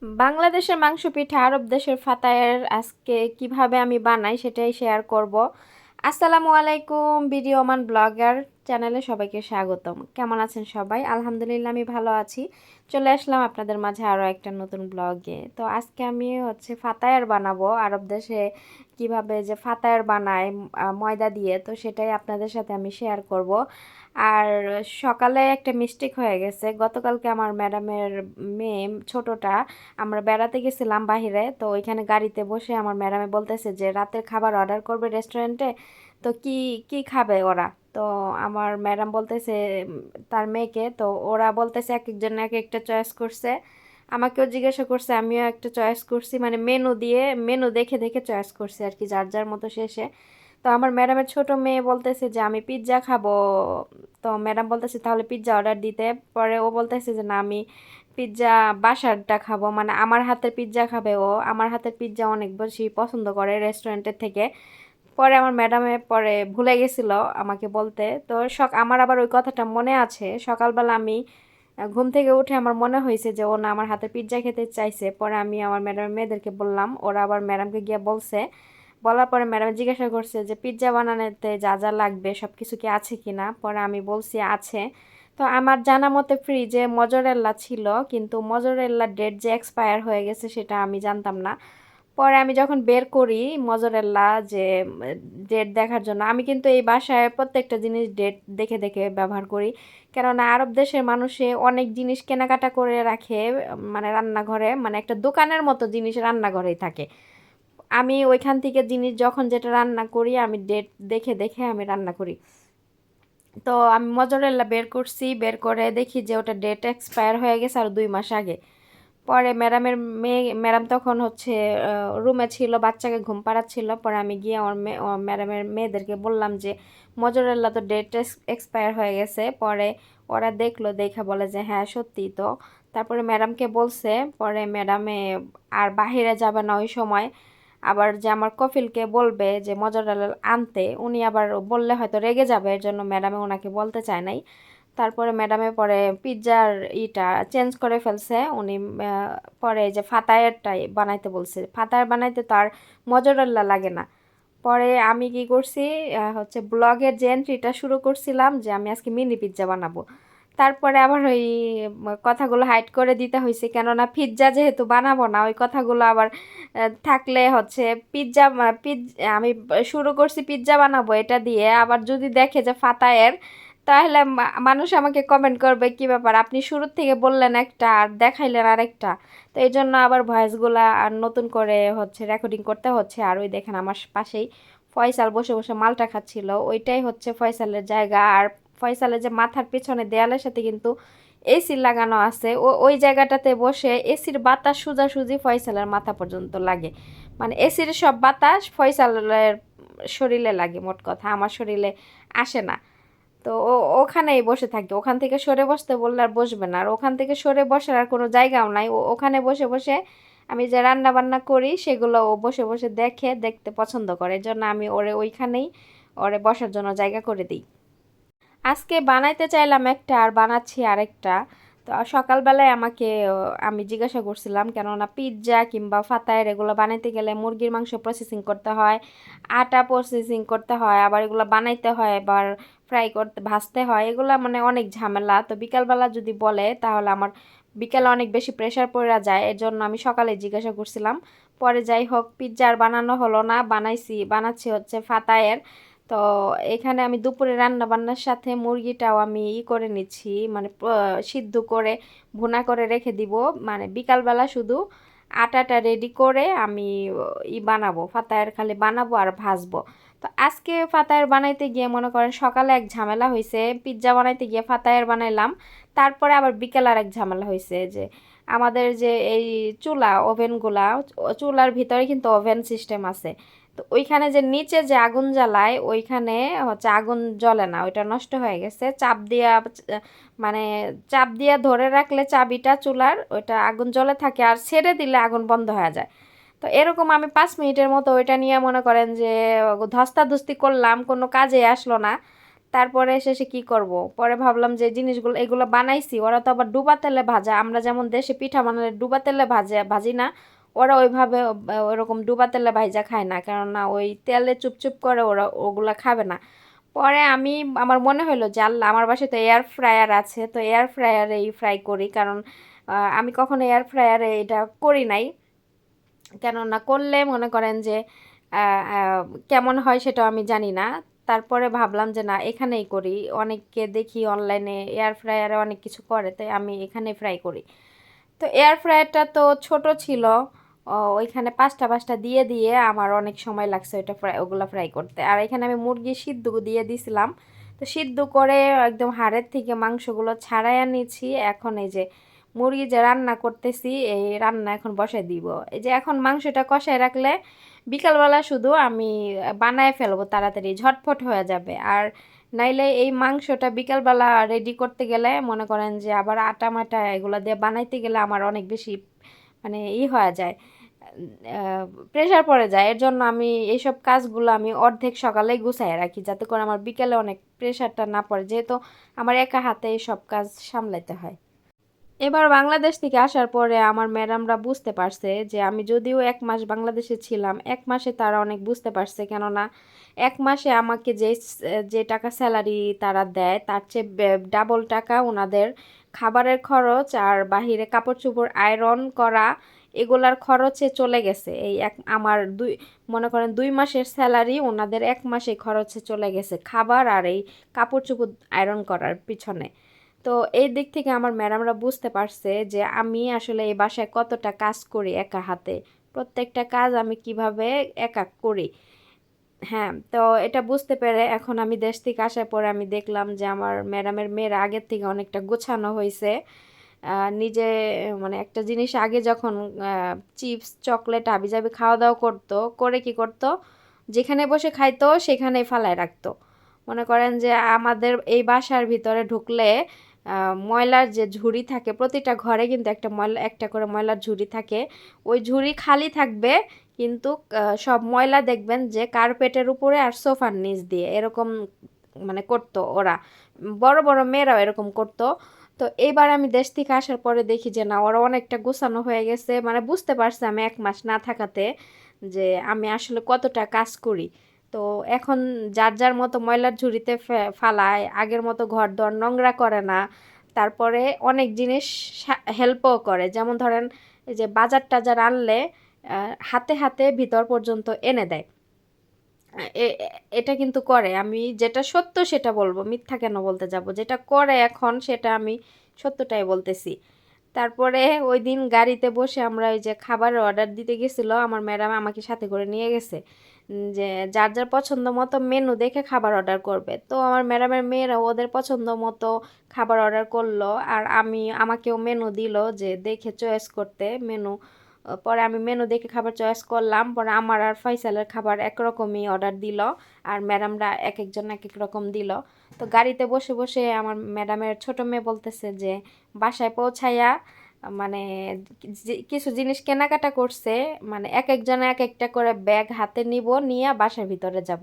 বাংলাদেশের মাংস পিঠা আরব দেশের ফাতায়ের আজকে কিভাবে আমি বানাই সেটাই শেয়ার করব। আসসালামু আলাইকুম, ভিডিওমান ব্লগার চ্যানেলে সবাইকে স্বাগতম। কেমন আছেন সবাই? আলহামদুলিল্লাহ আমি ভালো আছি। চলে আসলাম আপনাদের মাঝে আরও একটা নতুন ব্লগে। তো আজকে আমি ফাতায়ের বানাবো। আরব দেশে কিভাবে যে ফাতায়ের বানায় ময়দা দিয়ে, তো সেটাই আপনাদের সাথে আমি শেয়ার করব। আর সকালে একটা মিস্টেক হয়ে গেছে। গতকালকে আমার ম্যাডামের মেয়ে ছোটটা, আমরা বেড়াতে গেছিলাম বাহিরে, তো ওইখানে গাড়িতে বসে আমার ম্যাডামে বলতেছে যে রাতের খাবার অর্ডার করবে রেস্টুরেন্টে, তো কি কি খাবে ওরা। তো আমার ম্যাডাম বলতেছে তার মেয়েকে, তো ওরা বলতেছে এক একজন এক একটা চয়েস করছে। আমাকেও জিজ্ঞাসা করছে, আমিও একটা চয়েস করছি, মানে মেনু দেখে দেখে চয়েস করছি আর কি, যার যার মতো শেষে। তো আমার ম্যাডামের ছোট মেয়ে বলতেছে যে আমি পিৎজা খাবো। তো ম্যাডাম বলতেছে তাহলে পিৎজা অর্ডার দিতে। পরে ও বলতেছে যে না, আমি পিৎজা বাসারটা খাবো, মানে আমার হাতের পিৎজা খাবে ও। আমার হাতের পিৎজা অনেক বেশি পছন্দ করে রেস্টুরেন্টের থেকে। পরে আমার ম্যাডামে পরে ভুলে গেছিল আমাকে বলতে। তো আমার আবার ওই কথাটা মনে আছে। সকালবেলা আমি ঘুম থেকে উঠে আমার মনে হয়েছে যে ও না আমার হাতে পিৎজা খেতে চাইছে। পরে আমি আমার ম্যাডামের মেয়েদেরকে বললাম, ওরা আবার ম্যাডামকে গিয়ে বলছে। বলার পরে ম্যাডাম জিজ্ঞাসা করছে যে পিৎজা বানানোতে যা যা লাগবে সব কিছু কি আছে কি না। পরে আমি বলছি আছে। তো আমার জানা মতে ফ্রিজে মজরেল্লা ছিল, কিন্তু মজরেল্লা ডেট যে এক্সপায়ার হয়ে গেছে সেটা আমি জানতাম না। পরে আমি যখন বের করি মজরেল্লা যে ডেট দেখার জন্য, আমি কিন্তু এই বাসায় প্রত্যেকটা জিনিস ডেট দেখে দেখে ব্যবহার করি। কেননা আরব দেশের মানুষে অনেক জিনিস কেনাকাটা করে রাখে, মানে রান্নাঘরে, মানে একটা দোকানের মতো জিনিস রান্নাঘরেই থাকে। আমি ওইখান থেকে জিনিস যখন যেটা রান্না করি আমি ডেট দেখে দেখে আমি রান্না করি। তো আমি মজরেলা বের করছি, বের করে দেখি যে ওটা ডেট এক্সপায়ার হয়ে গেছে আর 2 মাস আগে। পরে ম্যাডাম তখন রুমে ছিল, বাচ্চাকে ঘুম পাড়াচ্ছিল। পরে আমি গিয়ে ম্যাডামের মেয়েদেরকে বললাম যে মজরেলা তো ডেট এক্সপায়ার হয়ে গেছে। পরে ওরা দেখলো, দেখা বলে যে হ্যাঁ সত্যি তো। তারপরে ম্যাডামকে বলছে। পরে ম্যাডামে আর বাহিরে যাবে না ওই সময়। আবার যে আমার কফিলকে বলবে যে মজারেলা আনতে, উনি আবার বললে হয়তো রেগে যাবে, এর জন্য ম্যাডামে ওনাকে বলতে চায় নাই। তারপরে ম্যাডামে পরে পিৎজার ইটা চেঞ্জ করে ফেলছে উনি। পরে এই যে ফাতায়ারটাই বানাইতে বলছে। ফাতায়ার বানাইতে তো আর মজারেলা লাগে না। পরে আমি কি করছি, ব্লগের যে এন্ট্রিটা শুরু করছিলাম যে আমি আজকে মিনি পিৎজা বানাবো। তারপরে আবার ওই কথাগুলো হাইড করে দিতে হয়েছে, কেননা পিৎজা যেহেতু বানাবো না, ওই কথাগুলো আবার থাকলে পিৎজা আমি শুরু করছি পিৎজা বানাবো এটা দিয়ে, আবার যদি দেখে যে ফাতায়ের, তাহলে মানুষ আমাকে কমেন্ট করবে কি ব্যাপার, আপনি শুরুর থেকে বললেন একটা আর দেখাইলেন আরেকটা। তো এই জন্য আবার ভয়েসগুলা আর নতুন করে রেকর্ডিং করতে হচ্ছে। আর ওই দেখেন আমার পাশেই ফয়সাল বসে বসে মালটা খাচ্ছিল, ওইটাই ফয়সালের জায়গা। আর ফয়সালের যে মাথার পেছনে দেয়ালের সাথে কিন্তু এসি লাগানো আছে, ওই জায়গাটাতে বসে এসির বাতাস সোজাসুজি ফয়সালের মাথা পর্যন্ত লাগে। মানে এসির সব বাতাস ফয়সালের শরীরে লাগে, মোট কথা আমার শরীরে আসে না। তো ওখানেই বসে থাকে, ওখান থেকে সরে বসতে বললে আর বসবে না। আর ওখান থেকে সরে বসার আর কোনো জায়গাও নাই। ওখানে বসে বসে আমি যে রান্না বান্না করি সেগুলো ও বসে বসে দেখতে পছন্দ করে, এর জন্য আমি ওইখানেই বসার জন্য জায়গা করে দিই। আজকে বানাইতে চাইলাম একটা আর বানাচ্ছি আরেকটা। তো সকালবেলায় আমি জিজ্ঞাসা করছিলাম, কেননা পিৎজা কিংবা ফাতায়ের এগুলো বানাইতে গেলে মুরগির মাংস প্রসেসিং করতে হয়, আটা প্রসেসিং করতে হয়, আবার এগুলো বানাইতে হয়, আবার ফ্রাই করতে ভাজতে হয়, এগুলো মানে অনেক ঝামেলা। তো বিকালবেলা যদি বলে তাহলে আমার বিকালে অনেক বেশি প্রেশার পড়ে যায়, এর জন্য আমি সকালে জিজ্ঞাসা করছিলাম। পরে যাই হোক, পিৎজা আর বানানো হলো না, বানাচ্ছি ফাতায়ের। তো এখানে আমি দুপুরে রান্না বান্নার সাথে মুরগিটাও আমি করে নিচ্ছি, মানে সিদ্ধ করে ভুনা করে রেখে দিব। মানে বিকালবেলা শুধু আটাটা রেডি করে আমি বানাবো, ফাতায়ের খালি বানাবো আর ভাজবো। তো আজকে ফাতায়ের বানাইতে গিয়ে মনে করেন সকালে এক ঝামেলা হয়েছে, পিৎজা বানাইতে গিয়ে ফাতায়ের বানাইলাম। তারপরে আবার বিকেল আর এক ঝামেলা হয়েছে যে আমাদের যে এই ওভেনগুলা, চুলার ভিতরে কিন্তু ওভেন সিস্টেম আছে। তো ওইখানে যে নিচে যে আগুন জ্বালায় ওইখানে আগুন জ্বলে না, ওইটা নষ্ট হয়ে গেছে। মানে চাপ দিয়া ধরে রাখলে চাবিটা চুলার, ওইটা আগুন জ্বলে থাকে, আর ছেড়ে দিলে আগুন বন্ধ হয়ে যায়। তো এরকম আমি 5 মিনিটের মতো ওইটা নিয়ে মনে করেন যে ধস্তাধস্তি করলাম, কোনো কাজে আসলো না। তারপরে শেষে কি করব, পরে ভাবলাম যে জিনিসগুলো এগুলো বানাইছি ওরা তো আবার ডুবা তেলে ভাজা, আমরা যেমন দেশে পিঠা বানালে ডুবা তেলে ভাজি না, ওরা ওইভাবে ওরকম ডুবা তেলে ভাজা খায় না, কেননা ওই তেলে চুপচুপ করে ওরা ওগুলা খাবে না। পরে আমার মনে হলো যে আল্লাহ, আমার বাসায় তো এয়ার ফ্রায়ার আছে, তো এয়ার ফ্রায়ারেই ফ্রাই করি, কারণ আমি কখনো এয়ার ফ্রায়ারে এটা করি নাই, কেননা করলে মনে করেন যে আহ, আহ, কেমন হয় সেটাও আমি জানি না। তারপরে ভাবলাম যে না, এখানেই করি, অনেককে দেখি অনলাইনে এয়ার ফ্রায়ারে অনেক কিছু করে, তাই আমি এখানে ফ্রাই করি। তো এয়ার ফ্রায়ারটা তো ছোট ছিল, ওইখানে পাঁচটা পাঁচটা দিয়ে দিয়ে আমার অনেক সময় লাগছে ওগুলো ফ্রাই করতে। আর এখানে আমি মুরগি সিদ্ধ দিয়ে দিছিলাম, তো সিদ্ধ করে একদম হাড়ের থেকে মাংসগুলো ছাড়াইয়া নিয়েছি। এখন এই যে মুরগি যে রান্না করতেছি, এই রান্না এখন বসাই দিব। এই যে এখন মাংসটা কষায় রাখলে বিকালবেলা শুধু আমি বানায় ফেলবো, তাড়াতাড়ি ঝটফট হয়ে যাবে। আর নাইলে এই মাংসটা বিকালবেলা রেডি করতে গেলে মনে করেন যে আবার আটা মাটা এগুলো দিয়ে বানাইতে গেলে আমার অনেক বেশি মানে হয়ে যায়, প্রেশার পড়ে যায়। এর জন্য আমি এইসব কাজগুলো আমি অর্ধেক সকালেই গুছাই রাখি, যাতে করে আমার বিকেলে অনেক প্রেশারটা না পড়ে, যেহেতু আমার একা হাতে এই সব কাজ সামলাতে হয়। এবার বাংলাদেশ থেকে আসার পরে আমার ম্যাডামরা বুঝতে পারছে যে আমি যদিও 1 মাস বাংলাদেশে ছিলাম, 1 মাসে তারা অনেক বুঝতে পারছে, কেননা 1 মাসে আমাকে যে যে টাকা স্যালারি তারা দেয় তার চেয়ে ডাবল টাকা ওনাদের খাবারের খরচ আর বাহিরে কাপড় চোপড় আয়রন করা এগুলার খরচে চলে গেছে। আমার মনে করেন 2 মাসের স্যালারি ওনাদের 1 মাসে খরচে চলে গেছে খাবার আর এই কাপড় চোপড় আয়রন করার পিছনে। তো এই দিক থেকে আমার ম্যাডামরা বুঝতে পারছে যে আমি আসলে এই বাসায় কতটা কাজ করি একা হাতে, প্রত্যেকটা কাজ আমি কিভাবে একা করি। হ্যাঁ, তো এটা বুঝতে পেরে এখন আমি দেশ থেকে আসার পরে আমি দেখলাম যে আমার ম্যাডামের মেয়েরা আগের থেকে অনেকটা গোছানো হয়েছে। নিজে মানে একটা জিনিস আগে যখন চিপস চকলেট হাবিজাবি খাওয়া দাওয়া করতো, করে কি করতো, যেখানে বসে খাইতো সেখানেই ফালায় রাখতো। মনে করেন যে আমাদের এই বাসার ভিতরে ঢুকলে ময়লার যে ঝুড়ি থাকে, প্রতিটা ঘরে কিন্তু একটা করে ময়লার ঝুড়ি থাকে, ওই ঝুড়ি খালি থাকবে, কিন্তু সব ময়লা দেখবেন যে কার্পেটের উপরে আর সোফার নিচ দিয়ে এরকম মানে করতো ওরা, বড় বড় মেয়েরাও এরকম করতো। তো এইবার আমি দেশ থেকে আসার পরে দেখি যে না, ওরা অনেকটা গোছানো হয়ে গেছে, মানে বুঝতে পারছে আমি 1 মাস না থাকাতে যে আমি আসলে কতটা কাজ করি। তো এখন যার যার মতো ময়লার ঝুড়িতে ফালায়, আগের মতো ঘর দর নোংরা করে না। তারপরে অনেক জিনিস হেল্পও করে, যেমন ধরেন এই যে বাজার টাজার আনলে হাতে হাতে ভিতর পর্যন্ত এনে দেয়। এটা কিন্তু করে, আমি যেটা সত্য সেটা বলবো, মিথ্যা কেন বলতে যাব, যেটা করে এখন সেটা আমি সত্যটাই বলতেছি। তারপরে ওই দিন গাড়িতে বসে আমরা ওই যে খাবারের অর্ডার দিতে গেছিলো, আমার ম্যাডাম আমাকে সাথে করে নিয়ে গেছে, যে যার যার পছন্দ মতো মেনু দেখে খাবার অর্ডার করবে। তো আমার ম্যাডামের মেয়েরা ওদের পছন্দ মতো খাবার অর্ডার করলো, আর আমাকেও মেনু দিল যে দেখে চয়েস করতে মেনু। পরে আমি মেনু দেখে খাবার চয়েস করলাম, পরে আমার আর ফয়সালের খাবার একরকমই অর্ডার দিল, আর ম্যাডামরা এক একজন এক এক রকম দিল। তো গাড়িতে বসে বসে আমার ম্যাডামের ছোট মেয়ে বলতেছে যে বাসায় পৌঁছাইয়া মানে কিছু জিনিস কেনাকাটা করছে, মানে এক একজনে এক একটা করে ব্যাগ হাতে নিব, নিয়ে বাসার ভিতরে যাব,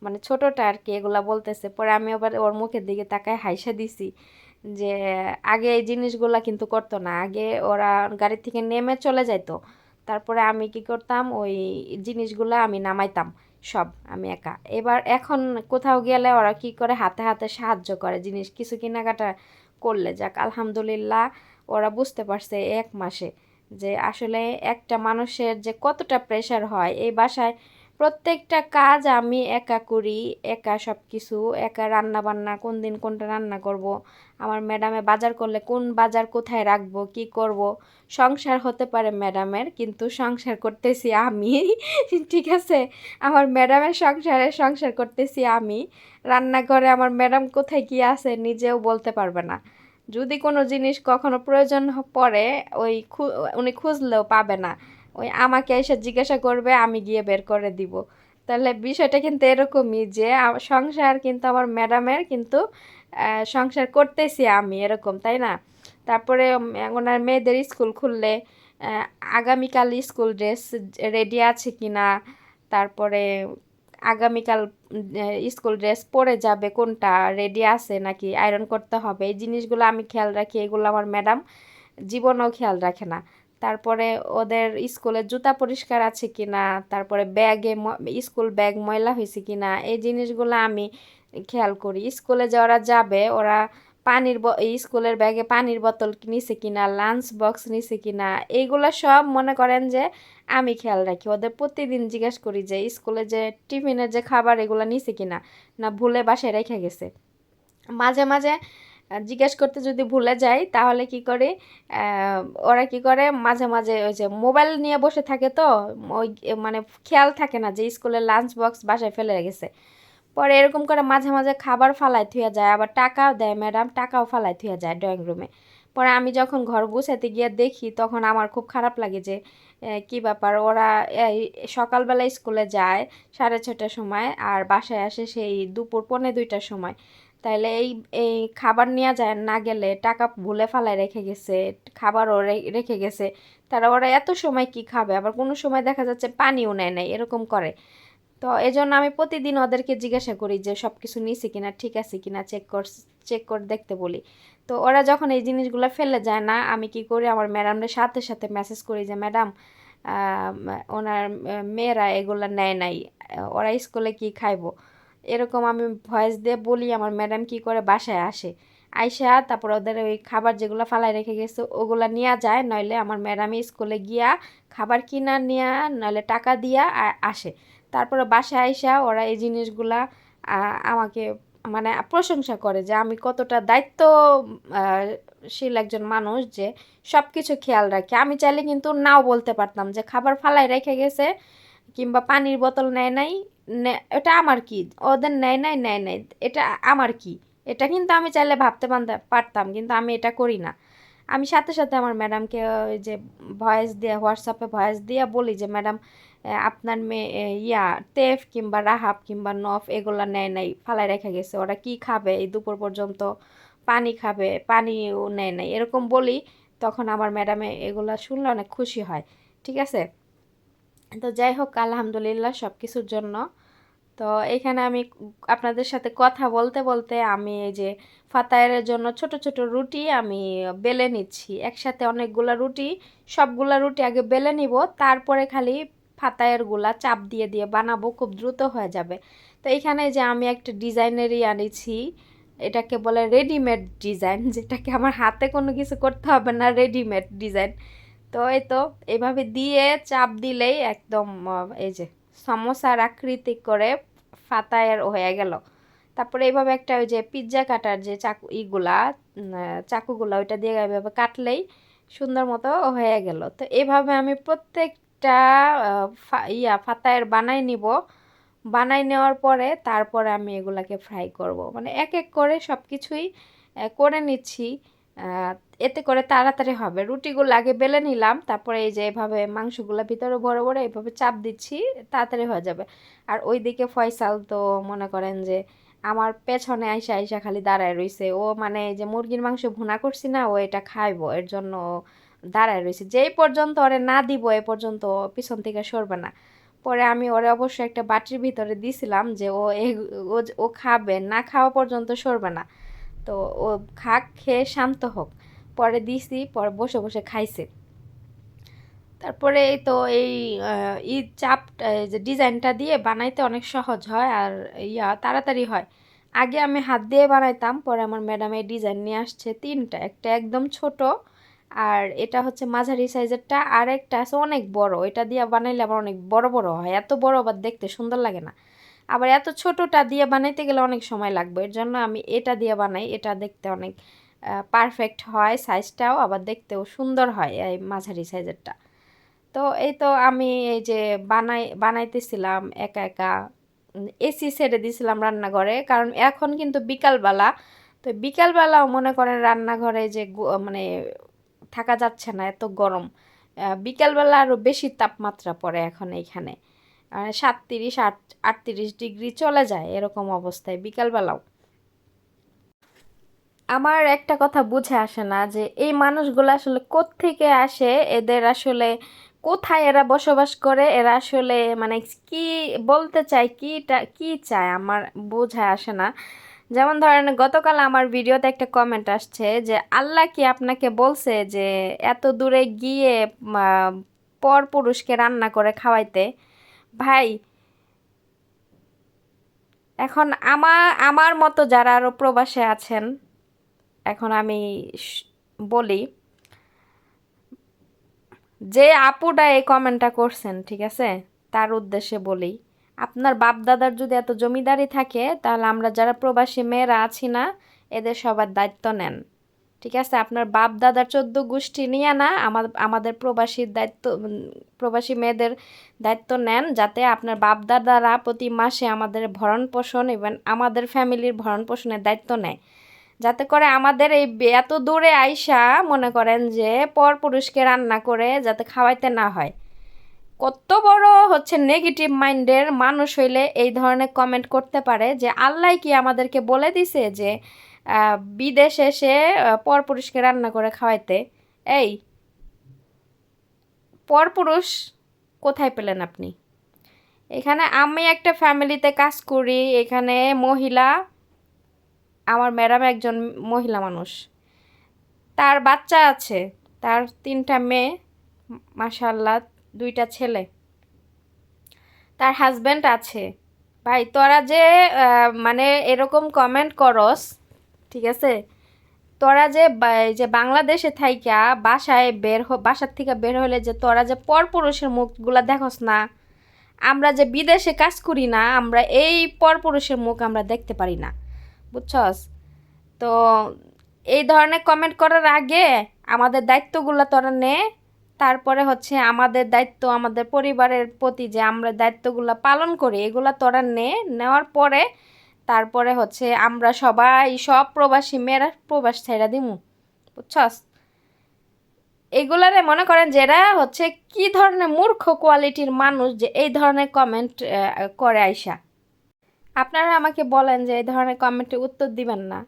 মানে ছোটটা আর কি এগুলা বলতেছে। পরে আমি আবার ওর মুখের দিকে তাকায় হাইসা দিছি যে আগে এই জিনিসগুলা কিন্তু করতো না, আগে ওরা গাড়ি থেকে নেমে চলে যাইতো, তারপরে আমি কি করতাম, ওই জিনিসগুলা আমি নামাইতাম সব আমি একা। এখন কোথাও গেলে ওরা কি করে, হাতে হাতে সাহায্য করে জিনিস কিছু কেনাকাটা করলে। যাক আলহামদুলিল্লাহ, ওরা বুঝতে পারছে 1 মাসে যে আসলে একটা মানুষের যে কতটা প্রেশার হয় এই বাসায়। প্রত্যেকটা কাজ আমি একা করি, একা সব কিছু একা, রান্না বান্না কোন দিন কোনটা রান্না করব, আমার ম্যাডামে বাজার করলে কোন বাজার কোথায় রাখবো কি করব। সংসার হতে পারে ম্যাডামের, কিন্তু সংসার করতেছি আমি ঠিক আছে, আমার ম্যাডামের সংসার করতেছি আমি। রান্নাঘরে আমার ম্যাডাম কোথায় কি আছে নিজেও বলতে পারবে না, যদি কোনো জিনিস কখনো প্রয়োজন পড়ে উনি খুঁজলেও পাবে না, ওই আমাকে এসে জিজ্ঞাসা করবে, আমি গিয়ে বের করে দিব। তাহলে বিষয়টা কিন্তু এরকমই যে সংসার কিন্তু আমার ম্যাডামের, কিন্তু সংসার করতেছি আমি, এরকম তাই না। তারপরে ওনার মেয়েদের স্কুল খুললে আগামীকাল স্কুল ড্রেস রেডি আছে কি না, তারপরে আগামীকাল স্কুল ড্রেস পরে যাবে, কোনটা রেডি আছে নাকি আয়রন করতে হবে, এই জিনিসগুলো আমি খেয়াল রাখি। এগুলো আমার ম্যাডাম জীবনেও খেয়াল রাখে না। তারপরে ওদের স্কুলের জুতা পরিষ্কার আছে কি না, তারপরে ব্যাগে স্কুল ব্যাগ ময়লা হয়েছে কি না, এই জিনিসগুলো আমি খেয়াল করি। স্কুলে যে ওরা যাবে, ওরা স্কুলের ব্যাগে পানির বোতল নিছে কিনা, লাঞ্চ বক্স নিছে কিনা, এইগুলো সব মনে করেন যে আমি খেয়াল রাখি। ওদের প্রতিদিন জিজ্ঞেস করি যে স্কুলে যে টিফিনের যে খাবার এগুলো নিছে কিনা, না ভুলে বাসায় রেখে গেছে। মাঝে মাঝে জিজ্ঞেস করতে যদি ভুলে যাই, তাহলে কি করে ওরা কি করে, মাঝে মাঝে ওই যে মোবাইল নিয়ে বসে থাকে, তো ওই মানে খেয়াল থাকে না যে স্কুলের লাঞ্চ বক্স বাসায় ফেলে গেছে। পরে এরকম করে মাঝে মাঝে খাবার ফালাই থুয়ে যায়, আবার টাকাও দেয় ম্যাডাম, টাকাও ফালাই থুয়ে যায় ড্রয়িং রুমে। পরে আমি যখন ঘর গুছাতে গিয়ে দেখি, তখন আমার খুব খারাপ লাগে যে কি ব্যাপার, ওরা সকালবেলা স্কুলে যায় 6:30টার সময়, আর বাসায় আসে সেই দুপুর 1:45টার সময়। তাইলে এই এই খাবার নিয়ে যায়, না গেলে টাকা ভুলে ফালায় রেখে গেছে, খাবারও রেখে গেছে। তারা ওরা এত সময় কি খাবে, আবার কোনো সময় দেখা যাচ্ছে পানিও নেয় নাই, এরকম করে। তো এজন্য আমি প্রতিদিন ওদেরকে জিজ্ঞাসা করি যে সব কিছু নিছি কিনা, ঠিক আছে কিনা, চেক করে দেখতে বলি। তো ওরা যখন এই জিনিসগুলো ফেলে যায় না, আমি কি করি, আমার ম্যাডামের সাথে সাথে মেসেজ করি যে ম্যাডাম, ওনার মেয়েরা এগুলো নেয় নাই, ওরা স্কুলে কি খাইবো, এরকম আমি ভয়েস দিয়ে বলি। আমার ম্যাডাম কি করে, বাসায় আসে, আইসা তারপর ওদের ওই খাবার যেগুলো ফালায় রেখে গেছে ওগুলা নিয়ে যায়, নইলে আমার ম্যাডামই স্কুলে গিয়া খাবার কিনা নিয়ে, নইলে টাকা দিয়া আসে। তারপরে বাসায় আইসা ওরা এই জিনিসগুলা আমাকে মানে প্রশংসা করে যে আমি কতটা দায়িত্বশীল একজন মানুষ, যে সব কিছু খেয়াল রাখি। আমি চাইলে কিন্তু নাও বলতে পারতাম যে খাবার ফালাই রেখে গেছে, কিংবা পানির বোতল নেয় নাই, এটা আমার কি, ওদের নেয় নাই এটা আমার কি, এটা কিন্তু আমি চাইলে ভাবতে পারতাম, কিন্তু আমি এটা করি না। আমি সাথে সাথে আমার ম্যাডামকে ওই যে ভয়েস দিয়ে, হোয়াটসঅ্যাপে ভয়েস দিয়ে বলি যে ম্যাডাম, আপনার মেয়ে তেফ কিংবা রাহাব কিংবা নফ এগুলা নেয় নাই, ফালাই রেখে গেছে, ওরা কি খাবে এই দুপুর পর্যন্ত, পানি খাবে, পানিও নেয় নাই, এরকম বলি। তখন আমার ম্যাডামে এগুলা শুনলে অনেক খুশি হয়। ঠিক আছে, তো যাই হোক, আলহামদুলিল্লাহ সব কিছুর জন্য। তো এখানে আমি আপনাদের সাথে কথা বলতে বলতে আমি এই যে ফাতায়ের জন্য ছোট ছোট রুটি আমি বেলে নিচ্ছি, একসাথে অনেকগুলা রুটি, সবগুলা রুটি আগে বেলে নিব, তারপরে খালি ফাতায়েরগুলা চাপ দিয়ে দিয়ে বানাবো, খুব দ্রুত হয়ে যাবে। তো এখানে যে আমি একটা ডিজাইনেরই আনিছি, এটাকে বলে রেডিমেড ডিজাইন, যেটাকে আমার হাতে কোনো কিছু করতে হবে না, রেডিমেড ডিজাইন। তো এই তো এইভাবে দিয়ে চাপ দিলেই একদম এই যে সমোসার আকৃতি করে ফাতায়ের হয়ে গেল। তারপরে এইভাবে একটা ওই যে পিৎজা কাটার যে চাকুগুলা ওইটা দিয়ে এইভাবে কাটলেই সুন্দর মতো হয়ে গেল। তো এইভাবে আমি প্রত্যেকটা ফাতায়ের বানাই নিব। বানাই নেওয়ার পরে তারপরে আমি এগুলাকে ফ্রাই করব, মানে এক এক করে সব কিছুই করে নিচ্ছি। এতে করে তাড়াতাড়ি হবে। রুটিগুলো আগে বেলে নিলাম, তারপরে এই যে এভাবে মাংসগুলো ভিতরে ভরে ভরে এইভাবে চাপ দিচ্ছি, তাড়াতাড়ি হয়ে যাবে। আর ওইদিকে ফয়সাল তো মনে করেন যে আমার পেছনে আইসা আইসা খালি দাঁড়ায় রইছে। ও মানে এই যে মুরগির মাংস ভুনা করছি না, ও এটা খাইবো, এর জন্য দাঁড়ায় রইছে। যেই পর্যন্ত ওরে না দিব এ পর্যন্ত পিছন থেকে সরবে না। পরে আমি ওরে অবশ্য একটা বাটির ভিতরে দিছিলাম যে ও খাবে, না খাওয়া পর্যন্ত সরবে না। তো ও খেয়ে শান্ত হোক। পরে দিছি, পরে বসে বসে খাইছে। তারপরে এই তো এই যে ডিজাইনটা দিয়ে বানাইতে অনেক সহজ হয়, আর তাড়াতাড়ি হয়। আগে আমি হাত দিয়ে বানাইতাম, পরে আমার ম্যাডাম এই ডিজাইন নিয়ে আসছে 3টা, একটা একদম ছোট, আর এটা হচ্ছে মাঝারি সাইজেরটা, আর একটা আছে অনেক বড়, এটা দিয়ে বানাইলে আবার অনেক বড় বড় হয়, এত বড় আবার দেখতে সুন্দর লাগে না। আবার এত ছোটটা দিয়ে বানাইতে গেলে অনেক সময় লাগবে, এর জন্য আমি এটা দিয়ে বানাই, এটা দেখতে অনেক পারফেক্ট হয়, সাইজটাও আবার দেখতেও সুন্দর হয় এই মাঝারি সাইজেরটা। তো এই তো আমি এই যে বানাইতেছিলাম একা একা, এসি ছেড়ে দিয়েছিলাম রান্নাঘরে, কারণ এখন কিন্তু বিকালবেলা। তো বিকালবেলাও মনে করেন রান্নাঘরে যে মানে থাকা যাচ্ছে না, এত গরম। বিকালবেলা আরও বেশি তাপমাত্রা পড়ে এখন এইখানে, 37 38 ডিগ্রি চলে যায়, এরকম অবস্থায় বিকালবেলাও। আমার একটা কথা বুঝে আসে না যে এই মানুষগুলো আসলে কোত্থেকে আসে, এদের আসলে কোথায় এরা বসবাস করে, এরা আসলে মানে কি বলতে চায়, কি চায় আমার বোঝায় আসে না। যেমন ধরেন গতকাল আমার ভিডিওতে একটা কমেন্ট আসছে যে আল্লাহ কি আপনাকে বলছে যে এত দূরে গিয়ে পর পুরুষকে রান্না করে খাওয়াইতে? ভাই, এখন আমার মতো যারা আরো প্রবাসে আছেন, এখন আমি বলি, যে আপুটা এই কমেন্টটা করছেন, ঠিক আছে, তার উদ্দেশ্যে বলি, আপনার বাপ দাদার যদি এত জমিদারি থাকে তাহলে আমরা যারা প্রবাসী মেয়েরা আছি না, এদের সবার দায়িত্ব নেন। ঠিক আছে, আপনার বাপ দাদার 14 গোষ্ঠী নিয়ে না আমাদের প্রবাসীর দায়িত্ব, প্রবাসী মেয়েদের দায়িত্ব নেন, যাতে আপনার বাপ দাদারা প্রতি মাসে আমাদের ভরণ পোষণ ইভেন আমাদের ফ্যামিলির ভরণ পোষণের দায়িত্ব নেয়, যাতে করে আমাদের এই এত দূরে আইসা মনে করেন যে পরপুরুষকে রান্না করে যাতে খাওয়াইতে না হয়। কত বড় হচ্ছে নেগেটিভ মাইন্ডের মানুষ হইলে এই ধরনের কমেন্ট করতে পারে যে আল্লাহ কি আমাদেরকে বলে দিছে যে বিদেশে এসে পরপুরুষকে রান্না করে খাওয়াইতে? এই পরপুরুষ কোথায় পেলেন আপনি? এখানে আমি একটা ফ্যামিলিতে কাজ করি, এখানে মহিলা, আমার ম্যাডাম একজন মহিলা মানুষ, তার বাচ্চা আছে, তার 3টা মেয়ে, মাশাআল্লাহ 2টা ছেলে, তার হাজব্যান্ড আছে। ভাই তোরা যে মানে এরকম কমেন্ট করস, ঠিক আছে, তোরা যে এই যে বাংলাদেশে থাইকা বাসার থেকে বের হলে যে তোরা যে পরপুরুষের মুখগুলা দেখস না, আমরা যে বিদেশে কাজ করি না, আমরা এই পরপুরুষের মুখ আমরা দেখতে পারি না, বুঝছস? তো এই ধরনের কমেন্ট করার আগে আমাদের দায়িত্বগুলো তোরা নে, তারপরে হচ্ছে আমাদের দায়িত্ব, আমাদের পরিবারের প্রতি যে আমরা দায়িত্বগুলো পালন করি এগুলা তোরা নেওয়ার পরে তারপরে হচ্ছে আমরা সবাই সব প্রবাসী মেয়েরা প্রবাস ছাইড়া দিমু, বুঝছস? এগুলারে মনে করেন যে এরা হচ্ছে কি ধরনের মূর্খ কোয়ালিটির মানুষ যে এই ধরনের কমেন্ট করে আইসা। আপনারা আমাকে বলেন যে এই ধরনের কমেন্টে উত্তর দিবেন না,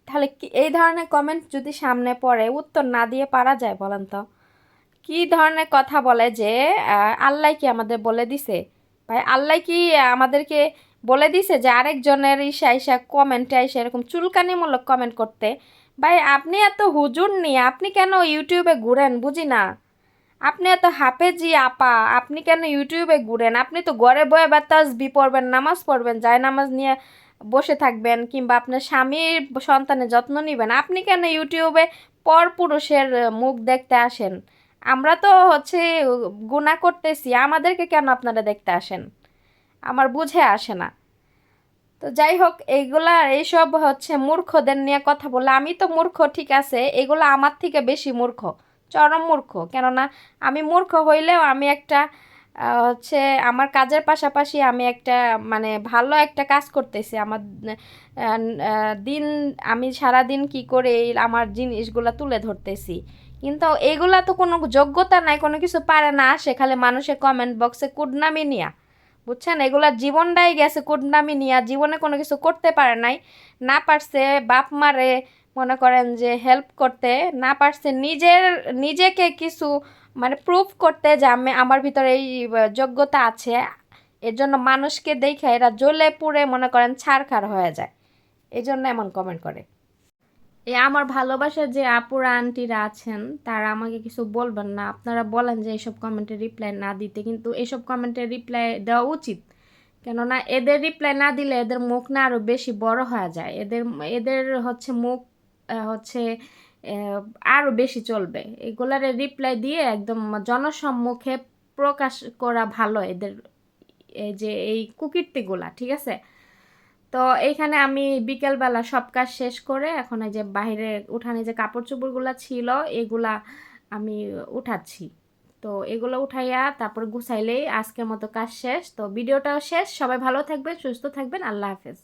তাহলে কি এই ধরনের কমেন্ট যদি সামনে পড়ে উত্তর না দিয়ে পারা যায় বলেন তো? কি ধরনের কথা বলে যে আল্লাহ কি আমাদের বলে দিছে? ভাই আল্লাহ কি আমাদেরকে বলে দিছে যে আরেকজনের ইসা কমেন্টে আইসা এরকম চুলকানিমূলক কমেন্ট করতে? ভাই আপনি এত হুজুর নিয়ে আপনি কেন ইউটিউবে ঘুরেন বুঝি না। আপনি এত হাফেজি আপা, আপনি কেন ইউটিউবে ঘুরেন? আপনি তো ঘরে বয়ে বা তাসবি পড়বেন, নামাজ পড়বেন, যায় নামাজ নিয়ে বসে থাকবেন, কিংবা আপনার স্বামীর সন্তানের যত্ন নেবেন। আপনি কেন ইউটিউবে পরপুরুষের মুখ দেখতে আসেন? আমরা তো হচ্ছে গুনাহ করতেছি, আমাদেরকে কেন আপনারা দেখতে আসেন? আমার বুঝে আসে না। তো যাই হোক, এইসব হচ্ছে মূর্খদের নিয়ে কথা বলে, আমি তো মূর্খ ঠিক আছে, এগুলো আমার থেকে বেশি মূর্খ, চরম মূর্খ। কেননা আমি মূর্খ হইলেও আমি একটা হচ্ছে আমার কাজের পাশাপাশি আমি একটা মানে ভালো একটা কাজ করতেছি। আমার দিন, আমি সারাদিন কি করে আমার জিনিসগুলো তুলে ধরতেছি, কিন্তু এগুলা তো কোনো যোগ্যতা নাই, কোনো কিছু পারে না, আসে খালি মানুষের কমেন্ট বক্সে কুডনামি নিয়া, বুঝছেন? এগুলার জীবনটাই গেছে কুডনামি নিয়া, জীবনে কোনো কিছু করতে পারে নাই, না পারছে বাপ মারে মনে করেন যে হেল্প করতে, না পারছে নিজেকে কিছু মানে প্রুফ করতে যে আমার ভিতরে এই যোগ্যতা আছে। এর জন্য মানুষকে দেখে এরা জ্বলে পুড়ে মনে করেন ছারখার হয়ে যায়, এই জন্য এমন কমেন্ট করে। এই আমার ভালোবাসার যে আপুরা আন্টিরা আছেন তারা আমাকে কিছু বলবেন না, আপনারা বলেন যে এইসব কমেন্টের রিপ্লাই না দিতে, কিন্তু এইসব কমেন্টের রিপ্লাই দেওয়া উচিত। কেননা এদের রিপ্লাই না দিলে এদের মুখ না আরও বেশি বড় হয়ে যায়, এদের এদের হচ্ছে মুখ হচ্ছে আরও বেশি চলবে। এগুলার রিপ্লাই দিয়ে একদম জনসম্মুখে প্রকাশ করা ভালো এদের এই যে এই কুকীর্তিগুলা, ঠিক আছে? তো এইখানে আমি বিকেলবেলা সব কাজ শেষ করে এখন এই যে বাইরে উঠানে যে কাপড় চোপড়গুলা ছিল এগুলা আমি উঠাচ্ছি। তো এগুলো উঠাইয়া তারপর গুছাইলেই আজকের মতো কাজ শেষ। তো ভিডিওটাও শেষ। সবাই ভালো থাকবেন, সুস্থ থাকবেন। আল্লাহ হাফেজ।